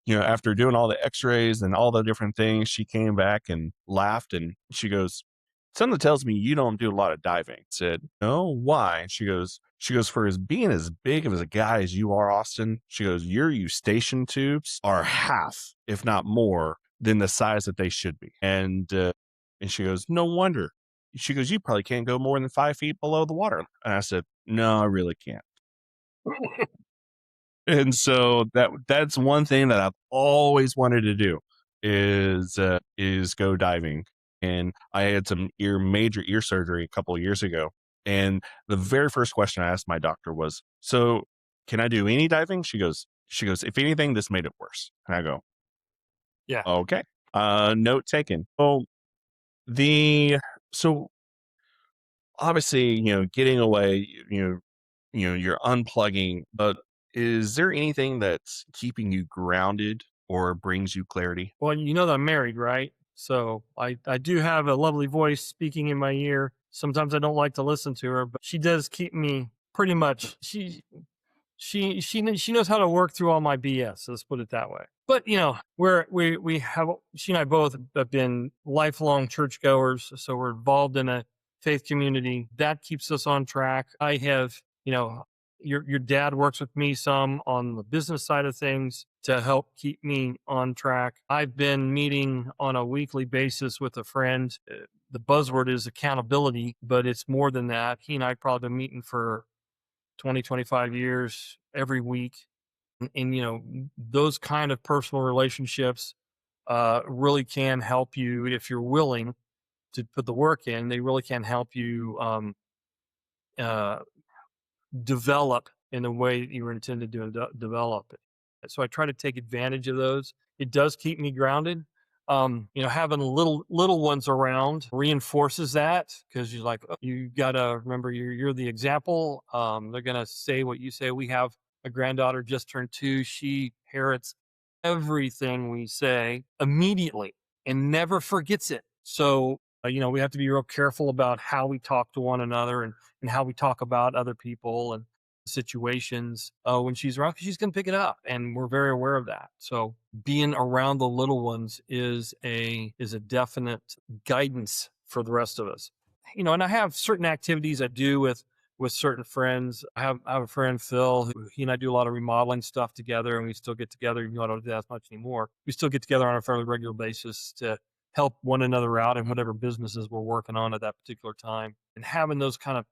After doing all the x-rays and all the different things, she came back and laughed, and she goes, something tells me you don't do a lot of diving. I said, no, why? She goes, for being as big of a guy as you are, Austin, she goes, your eustachian tubes are half, if not more, than the size that they should be. And she goes, no wonder. She goes, you probably can't go more than 5 feet below the water. And I said, no, I really can't. And so that's one thing that I've always wanted to do is go diving. And I had some major ear surgery a couple of years ago. And the very first question I asked my doctor was, so can I do any diving? She goes, if anything, this made it worse. And I go, yeah. okay. Note taken. The so obviously, getting away, you're unplugging, but is there anything that's keeping you grounded or brings you clarity? Well, you know that I'm married, right? So I do have a lovely voice speaking in my ear. Sometimes I don't like to listen to her, but she does keep me pretty much. She knows how to work through all my BS. Let's put it that way. But she and I both have been lifelong churchgoers, so we're involved in a faith community that keeps us on track. I have, your dad works with me some on the business side of things to help keep me on track. I've been meeting on a weekly basis with a friend. The buzzword is accountability, but it's more than that. He and I probably been meeting for 20, 25 years every week. And those kind of personal relationships really can help you if you're willing to put the work in. They really can help you uh, develop in the way that you were intended to develop. So I try to take advantage of those. It does keep me grounded. Having little ones around reinforces that, because you're like, oh, you gotta remember you're the example. They're gonna say what you say. We have a granddaughter just turned 2. She parrots everything we say immediately and never forgets it. So we have to be real careful about how we talk to one another and how we talk about other people and situations when she's around, because she's going to pick it up, and we're very aware of that. So being around the little ones is a definite guidance for the rest of us. And I have certain activities I do with certain friends. I have a friend, Phil, who he and I do a lot of remodeling stuff together, and we still get together. I don't do that as much anymore. We still get together on a fairly regular basis to help one another out in whatever businesses we're working on at that particular time. And having those kind of,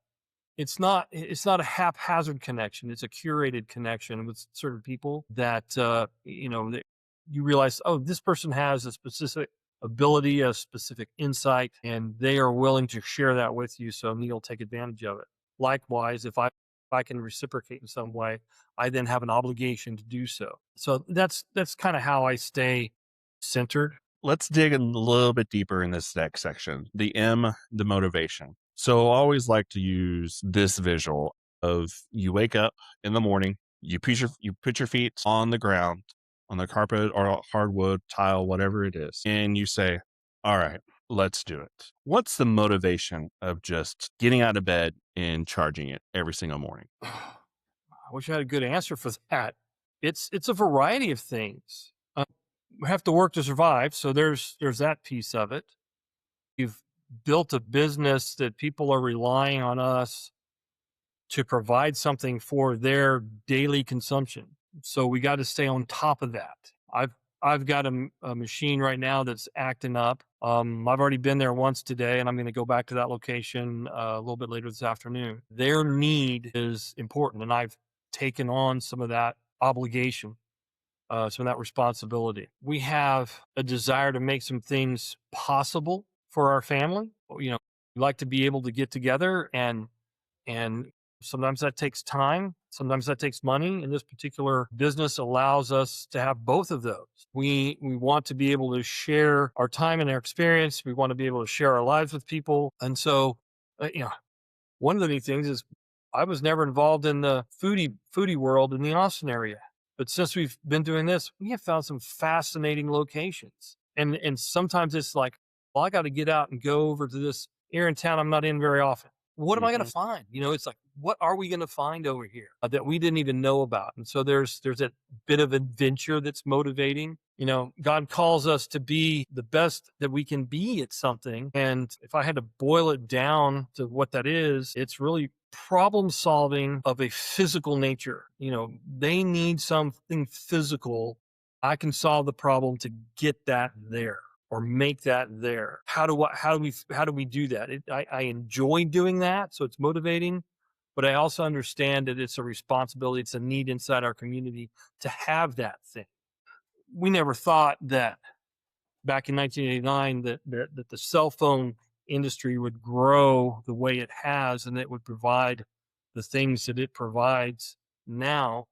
it's not a haphazard connection. It's a curated connection with certain people that that you realize, oh, this person has a specific ability, a specific insight, and they are willing to share that with you. So you'll take advantage of it. Likewise, if I can reciprocate in some way, I then have an obligation to do so. So that's kind of how I stay centered. Let's dig a little bit deeper in this next section. The motivation. So I always like to use this visual of you wake up in the morning, you put your feet on the ground, on the carpet or hardwood, tile, whatever it is, and you say, "All right, let's do it." What's the motivation of just getting out of bed and charging it every single morning? I wish I had a good answer for that. It's a variety of things. We have to work to survive, so there's that piece of it. You've built a business that people are relying on us to provide something for their daily consumption. So we got to stay on top of that. I've got a machine right now that's acting up. I've already been there once today, and I'm going to go back to that location a little bit later this afternoon. Their need is important, and I've taken on some of that obligation, some of that responsibility. We have a desire to make some things possible for our family. We like to be able to get together and sometimes that takes time. Sometimes that takes money. And this particular business allows us to have both of those. We want to be able to share our time and our experience. We want to be able to share our lives with people. And so, one of the neat things is I was never involved in the foodie world in the Austin area. But since we've been doing this, we have found some fascinating locations. And sometimes it's like, well, I got to get out and go over to this area in town I'm not in very often. What am I going to Mhm. find? It's like, what are we going to find over here that we didn't even know about? And so there's that bit of adventure that's motivating. God calls us to be the best that we can be at something. And if I had to boil it down to what that is, it's really problem solving of a physical nature. They need something physical. I can solve the problem to get that there or make that there. How do we do that? I enjoy doing that, so it's motivating, but I also understand that it's a responsibility, it's a need inside our community to have that thing. We never thought that back in 1989 that the cell phone industry would grow the way it has and it would provide the things that it provides now,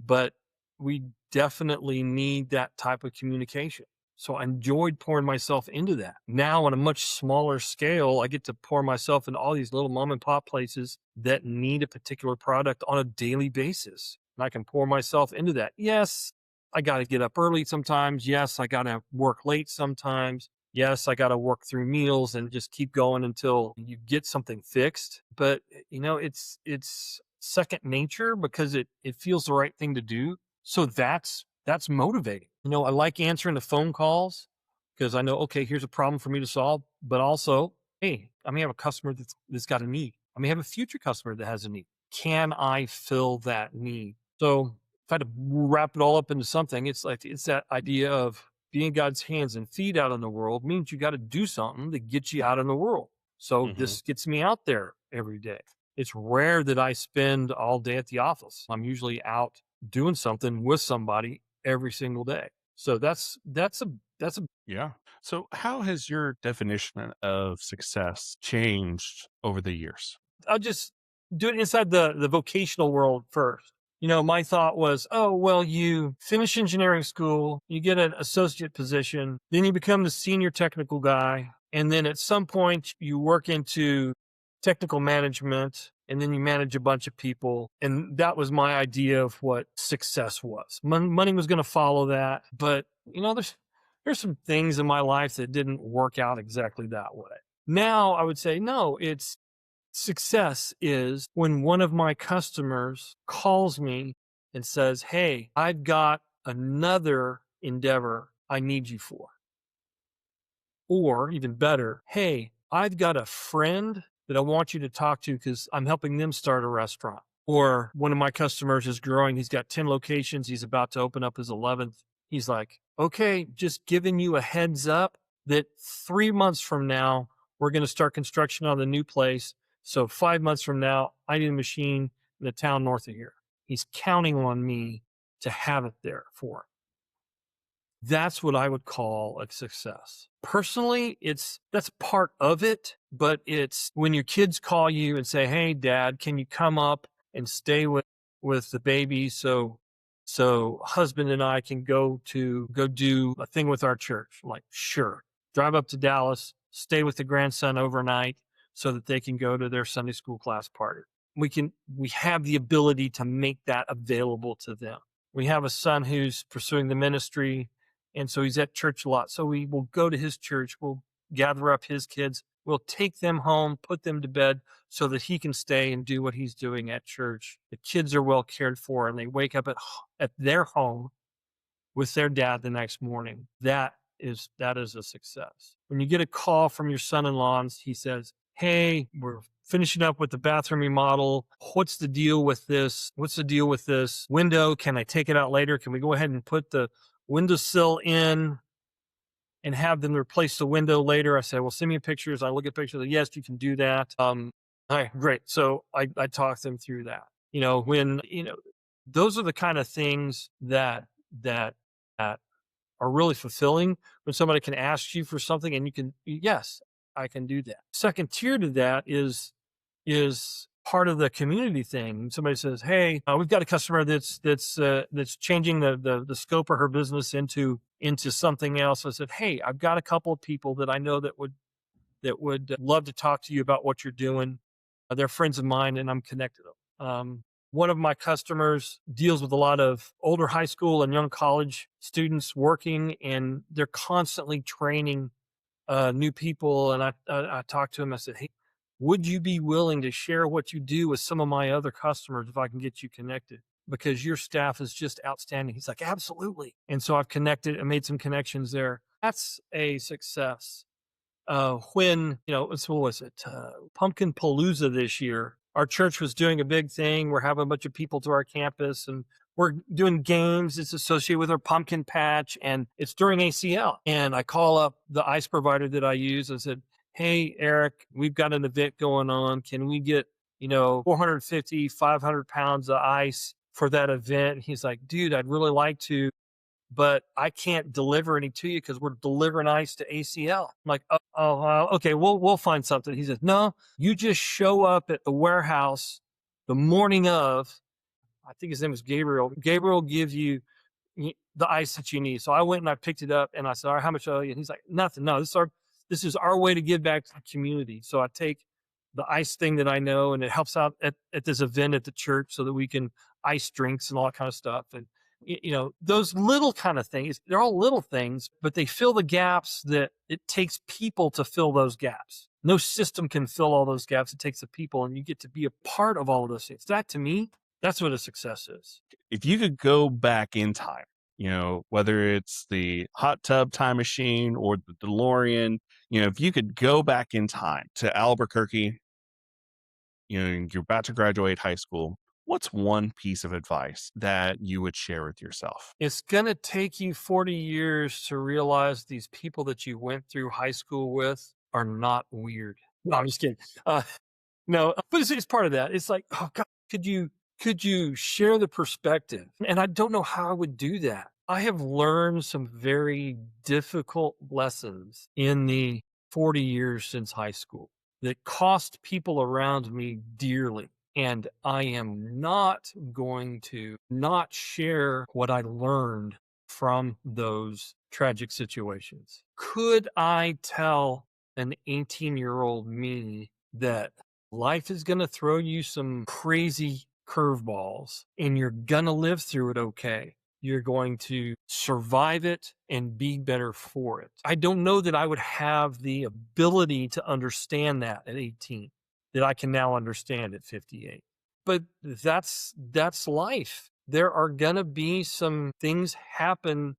but we definitely need that type of communication. So I enjoyed pouring myself into that. Now, on a much smaller scale, I get to pour myself into all these little mom and pop places that need a particular product on a daily basis. And I can pour myself into that. Yes, I got to get up early sometimes. Yes, I got to work late sometimes. Yes, I got to work through meals and just keep going until you get something fixed. But it's second nature because it feels the right thing to do. So that's motivating. I like answering the phone calls because I know, okay, here's a problem for me to solve, but also, hey, I may have a customer that's got a need. I may have a future customer that has a need. Can I fill that need? So if I had to wrap it all up into something, it's that idea of being God's hands and feet out in the world means you got to do something to get you out in the world. So Mhm. this gets me out there every day. It's rare that I spend all day at the office. I'm usually out doing something with somebody every single day. So that's a Yeah. So how has your definition of success changed over the years? I'll just do it inside the vocational world first. My thought was, oh, well, you finish engineering school, you get an associate position, then you become the senior technical guy. And then at some point you work into technical management and then you manage a bunch of people. And that was my idea of what success was. Money was going to follow that. But, there's some things in my life that didn't work out exactly that way. Now I would say, no, it's success is when one of my customers calls me and says, hey, I've got another endeavor I need you for. Or even better, hey, I've got a friend that I want you to talk to because I'm helping them start a restaurant. Or one of my customers is growing. He's got 10 locations. He's about to open up his 11th. He's like, okay, just giving you a heads up that 3 months from now, we're going to start construction on the new place. So 5 months from now, I need a machine in the town north of here. He's counting on me to have it there for him. That's what I would call a success. Personally, that's part of it, but it's when your kids call you and say, "Hey dad, can you come up and stay with the baby so husband and I can go do a thing with our church." I'm like, "Sure." Drive up to Dallas, stay with the grandson overnight so that they can go to their Sunday school class party. We have the ability to make that available to them. We have a son who's pursuing the ministry, and so he's at church a lot. So we will go to his church, we'll gather up his kids, we'll take them home, put them to bed so that he can stay and do what he's doing at church. The kids are well cared for, and they wake up at their home with their dad the next morning. That is a success. When you get a call from your son-in-law and he says, "Hey, we're finishing up with the bathroom remodel. What's the deal with this? What's the deal with this window? Can I take it out later? Can we go ahead and put the windowsill in and have them replace the window later?" I said, "Well, send me pictures." I look at pictures. Yes, you can do that. All right, great. So I talk them through that. When those are the kind of things that are really fulfilling, when somebody can ask you for something and you can, yes, I can do that. Second tier to that is part of the community thing. When somebody says, "Hey, we've got a customer that's changing the scope of her business into something else." I said, "Hey, I've got a couple of people that I know that would love to talk to you about what you're doing. They're friends of mine, and I'm connected to them." One of my customers deals with a lot of older high school and young college students working, and they're constantly training new people. And I talked to him. I said, "Hey, would you be willing to share what you do with some of my other customers if I can get you connected? Because your staff is just outstanding." He's like, "Absolutely." And so I've connected and made some connections there. That's a success. When, what was it? Pumpkin Palooza this year. Our church was doing a big thing. We're having a bunch of people to our campus, and we're doing games. It's associated with our pumpkin patch, and it's during ACL. And I call up the ice provider that I use and said, "Hey, Eric, we've got an event going on. Can we get, 450, 500 pounds of ice for that event?" And he's like, "Dude, I'd really like to, but I can't deliver any to you because we're delivering ice to ACL." I'm like, okay, we'll find something." He says, "No, you just show up at the warehouse the morning of." I think his name was Gabriel. Gabriel gives you the ice that you need. So I went and I picked it up and I said, "All right, how much owe you?" And he's like, "Nothing. No, this is our way to give back to the community." So I take the ice thing that I know, and it helps out at this event at the church so that we can ice drinks and all that kind of stuff. And those little kind of things, they're all little things, but they fill the gaps that it takes people to fill those gaps. No system can fill all those gaps. It takes the people, and you get to be a part of all of those things. That, to me, that's what a success is. If you could go back in time, whether it's the hot tub time machine or the DeLorean, if you could go back in time to Albuquerque, you're about to graduate high school, what's one piece of advice that you would share with yourself? It's going to take you 40 years to realize these people that you went through high school with are not weird. No, I'm just kidding. No, but it's part of that. It's like, oh God, could you share the perspective? And I don't know how I would do that. I have learned some very difficult lessons in the 40 years since high school that cost people around me dearly. And I am not going to not share what I learned from those tragic situations. Could I tell an 18-year-old me that life is going to throw you some crazy curveballs and you're going to live through it okay? You're going to survive it and be better for it. I don't know that I would have the ability to understand that at 18, that I can now understand at 58. But that's life. There are going to be some things happen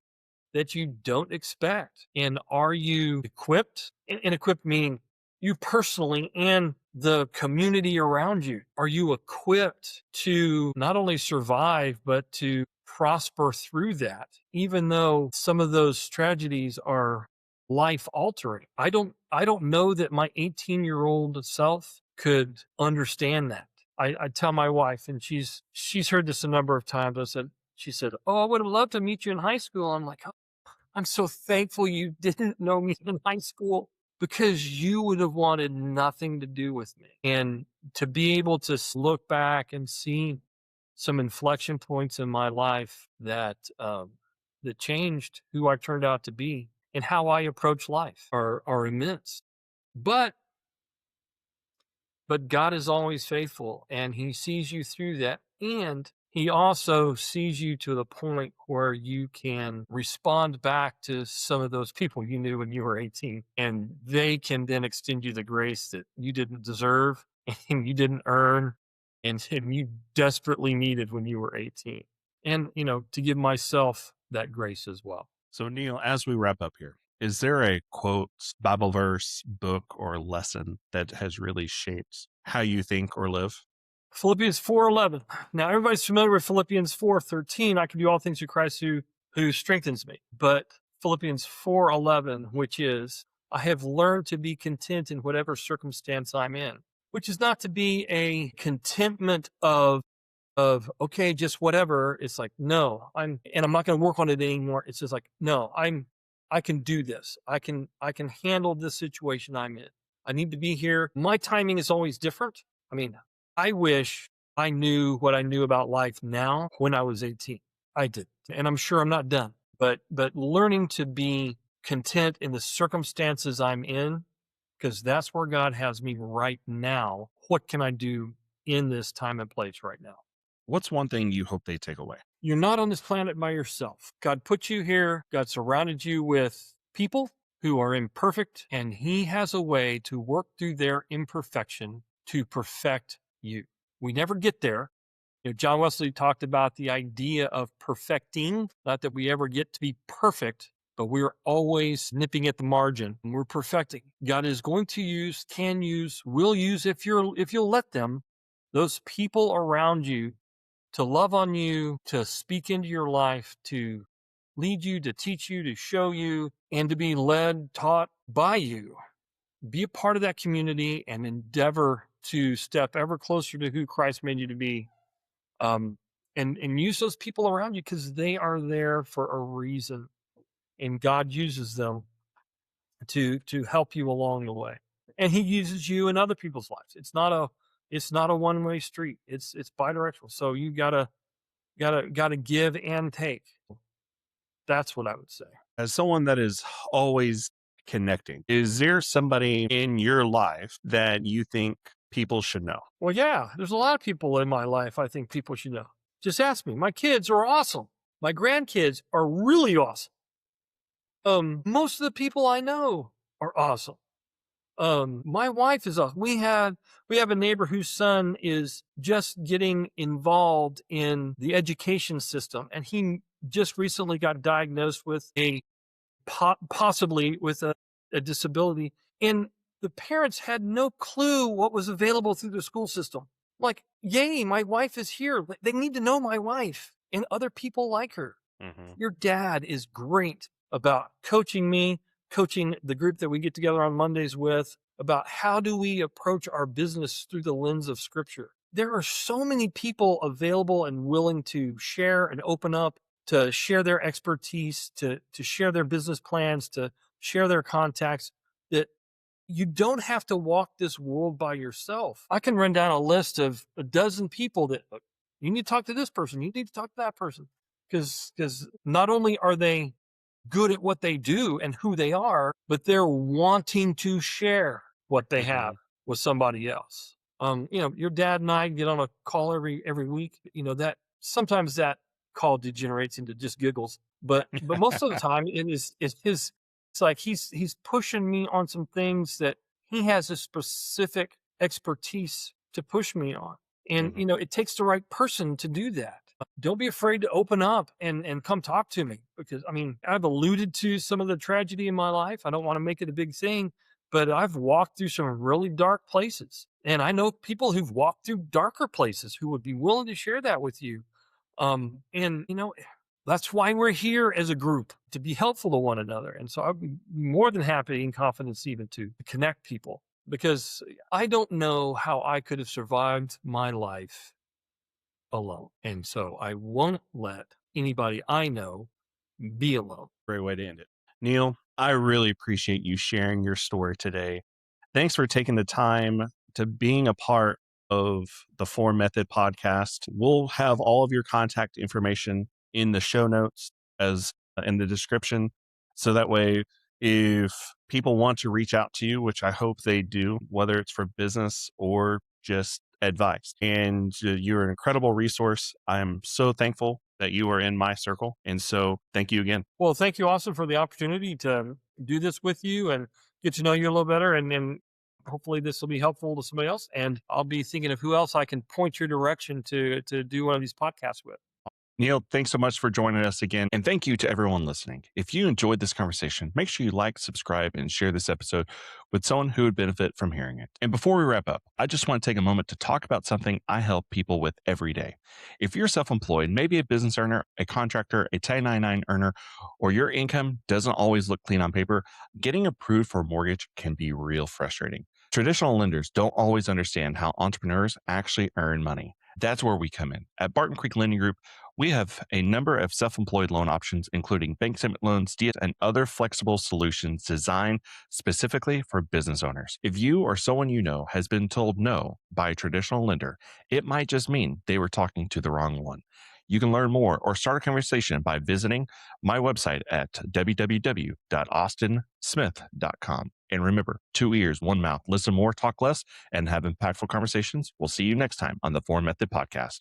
that you don't expect. And are you equipped? And equipped meaning you personally and the community around you. Are you equipped to not only survive, but to prosper through that, even though some of those tragedies are life altering? I don't know that my 18-year-old self could understand that. I tell my wife, and she's heard this a number of times. She said, "Oh, I would have loved to meet you in high school." I'm like, I'm so thankful you didn't know me in high school, because you would have wanted nothing to do with me. And to be able to look back and see some inflection points in my life that changed who I turned out to be and how I approach life are immense. But but God is always faithful and he sees you through that. And he also sees you to the point where you can respond back to some of those people you knew when you were 18, and they can then extend you the grace that you didn't deserve and you didn't earn and you desperately needed when you were 18. And, to give myself that grace as well. So, Neil, as we wrap up here, is there a quote, Bible verse, book, or lesson that has really shaped how you think or live? Philippians 4:11. Now everybody's familiar with Philippians 4:13. I can do all things through Christ who strengthens me. But Philippians 4:11, which is, I have learned to be content in whatever circumstance I'm in, which is not to be a contentment of okay, just whatever. It's like, no, I'm not going to work on it anymore. It's just like, no, I can do this. I can handle this situation I'm in. I need to be here. My timing is always different. I mean, I wish I knew what I knew about life now when I was 18. I did. And I'm sure I'm not done. But learning to be content in the circumstances I'm in, because that's where God has me right now. What can I do in this time and place right now? What's one thing you hope they take away? You're not on this planet by yourself. God put you here. God surrounded you with people who are imperfect, and he has a way to work through their imperfection to perfect you. We never get there. John Wesley talked about the idea of perfecting, not that we ever get to be perfect, but we're always nipping at the margin and we're perfecting. God is going to use, can use, will use, if you'll let them, those people around you to love on you, to speak into your life, to lead you, to teach you, to show you, and to be led, taught by you. Be a part of that community and endeavor to step ever closer to who Christ made you to be. And use those people around you because they are there for a reason. And God uses them to help you along the way. And he uses you in other people's lives. It's not a one-way street. It's bidirectional. So you gotta give and take. That's what I would say. As someone that is always connecting, is there somebody in your life that you think people should know? Well, yeah, there's a lot of people in my life I think people should know. Just ask me. My kids are awesome. My grandkids are really awesome. Most of the people I know are awesome. My wife is awesome. We have a neighbor whose son is just getting involved in the education system, and he just recently got diagnosed with possibly with a disability, and the parents had no clue what was available through the school system. Like, yay, my wife is here. They need to know my wife and other people like her. Mm-hmm. Your dad is great about coaching me, coaching the group that we get together on Mondays with, about how do we approach our business through the lens of scripture. There are so many people available and willing to share and open up, to share their expertise, to share their business plans, to share their contacts, that you don't have to walk this world by yourself. I can run down a list of a dozen people that you need to talk to this person, you need to talk to that person. Because not only are they good at what they do and who they are, but they're wanting to share what they have with somebody else. Your dad and I get on a call every week. That sometimes that call degenerates into just giggles, but most of the time it's his. It's like he's pushing me on some things that he has a specific expertise to push me on, and it takes the right person to do that. Don't be afraid to open up and come talk to me, because I've alluded to some of the tragedy in my life. I don't want to make it a big thing, but I've walked through some really dark places, and I know people who've walked through darker places who would be willing to share that with you. And that's why we're here as a group, to be helpful to one another. And so I'd be more than happy in confidence even to connect people, because I don't know how I could have survived my life alone. And so I won't let anybody I know be alone. Great way to end it. Neil, I really appreciate you sharing your story today. Thanks for taking the time to being a part of the Form Method podcast. We'll have all of your contact information in the show notes as in the description. So that way, if people want to reach out to you, which I hope they do, whether it's for business or just advice. And you're an incredible resource. I'm so thankful that you are in my circle. And so thank you again. Well, thank you, Austin, for the opportunity to do this with you and get to know you a little better. And hopefully this will be helpful to somebody else. And I'll be thinking of who else I can point your direction to do one of these podcasts with. Neil, thanks so much for joining us again. And thank you to everyone listening. If you enjoyed this conversation, make sure you like, subscribe, and share this episode with someone who would benefit from hearing it. And before we wrap up, I just want to take a moment to talk about something I help people with every day. If you're self employed, maybe a business earner, a contractor, a 1099 earner, or your income doesn't always look clean on paper, getting approved for a mortgage can be real frustrating. Traditional lenders don't always understand how entrepreneurs actually earn money. That's where we come in. At Barton Creek Lending Group, we have a number of self-employed loan options, including bank statement loans, DS, and other flexible solutions designed specifically for business owners. If you or someone you know has been told no by a traditional lender, it might just mean they were talking to the wrong one. You can learn more or start a conversation by visiting my website at www.austensmith.com. And remember, 2 ears, 1 mouth. Listen more, talk less, and have impactful conversations. We'll see you next time on the Four Method Podcast.